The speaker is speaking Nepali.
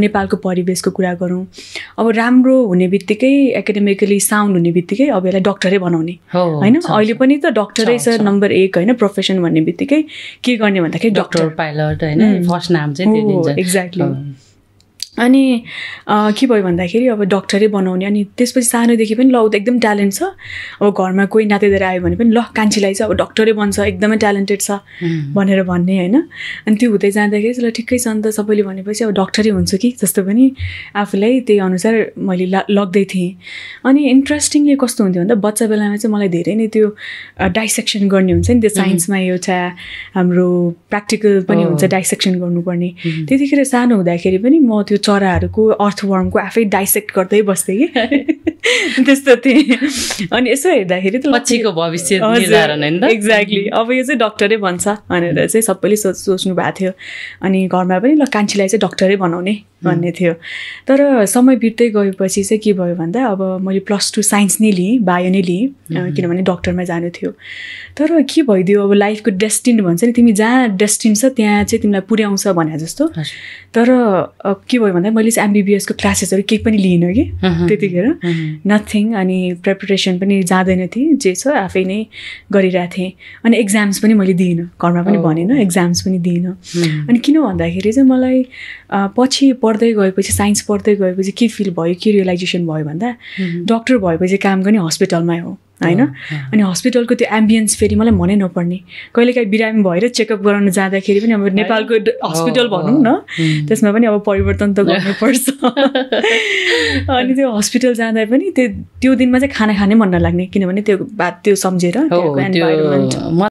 नेपालको परिवेशको कुरा गरौँ, अब राम्रो हुने बित्तिकै एकाडेमिकली साउन्ड हुने बित्तिकै अब यसलाई डक्टरै बनाउने होइन। अहिले पनि त डक्टरै छ नम्बर 1 होइन प्रोफेसन भन्ने बित्तिकै के गर्ने भन्दाखेरि डक्टर पाइलट होइन फर्स्ट नाम चाहिँ त्यही दिन्छ। एक्ज्याक्टली। अनि के भयो भन्दाखेरि अब डक्टरै बनाउने, अनि त्यसपछि सानोदेखि पनि ल ऊ त एकदम ट्यालेन्ट छ, अब घरमा कोही नातेदार आयो भने पनि ल कान्छीलाई चाहिँ अब डक्टरै बन्छ एकदमै ट्यालेन्टेड छ भनेर भन्ने होइन। अनि त्यो हुँदै जाँदाखेरि ल ठिकै छ नि त सबैले भनेपछि अब डक्टरै हुन्छु कि जस्तो पनि आफूलाई त्यही अनुसार मैले लग्दै थिएँ। अनि इन्ट्रेस्टिङली कस्तो हुन्थ्यो भन्दा बच्चा बेलामा चाहिँ मलाई धेरै नै त्यो डाइसेक्सन गर्ने हुन्छ नि, त्यो साइन्समा एउटा हाम्रो प्र्याक्टिकल पनि हुन्छ डाइसेक्सन गर्नुपर्ने। त्यतिखेर सानो हुँदाखेरि पनि म त्यो चराहरूको अर्थवर्मको आफै डाइसेक्ट गर्दै बस्थेँ कि त्यस्तो थिएँ। अनि यसो हेर्दाखेरि त पछिको भविष्य निर्धारण हैन त। एक्ज्याक्टली। अब यो चाहिँ डक्टरै बन्छ भनेर चाहिँ सबैले सोच्नु भएको थियो। अनि घरमा पनि ल कान्छीलाई चाहिँ डक्टरै बनाउने भन्ने थियो। तर समय बित्दै गएपछि चाहिँ के भयो भन्दा अब मैले +2 साइन्स नै लिएँ, बायो नै लिएँ, किनभने डक्टरमा जानु थियो। तर के भइदियो अब लाइफको डेस्टिन भन्छ नि, तिमी जहाँ डेस्टिन छ त्यहाँ चाहिँ तिमीलाई पुर्याउँछ भने जस्तो। तर के भयो भन्दा मैले चाहिँ MBBS को क्लासेसहरू केही पनि लिइनँ कि त्यतिखेर, नथिङ। अनि प्रिपरेसन पनि जाँदैन थिएँ, जे छ आफै नै गरिरहेको थिएँ। अनि एक्जाम्स पनि मैले दिइनँ, घरमा पनि भनेन, एक्जाम्स पनि दिइनँ। अनि किन भन्दाखेरि चाहिँ मलाई पछि पढ्दै गएपछि, साइन्स पढ्दै गएपछि के फिल भयो, के रियलाइजेसन भयो भन्दा डक्टर भएपछि काम गर्ने हस्पिटलमै हो होइन। अनि हस्पिटलको त्यो एम्बियन्स फेरि मलाई मनै नपर्ने। कहिलेकाहीँ बिरामी भएर चेकअप गराउन जाँदाखेरि पनि अब नेपालको हस्पिटल भनौँ न, त्यसमा पनि अब परिवर्तन त गर्नुपर्छ। अनि त्यो हस्पिटल जाँदा पनि त्यो दिनमा चाहिँ खाना खानै मन नलाग्ने, किनभने त्यो बात त्यो सम्झेर त्यहाँको एन्भाइरोमेन्ट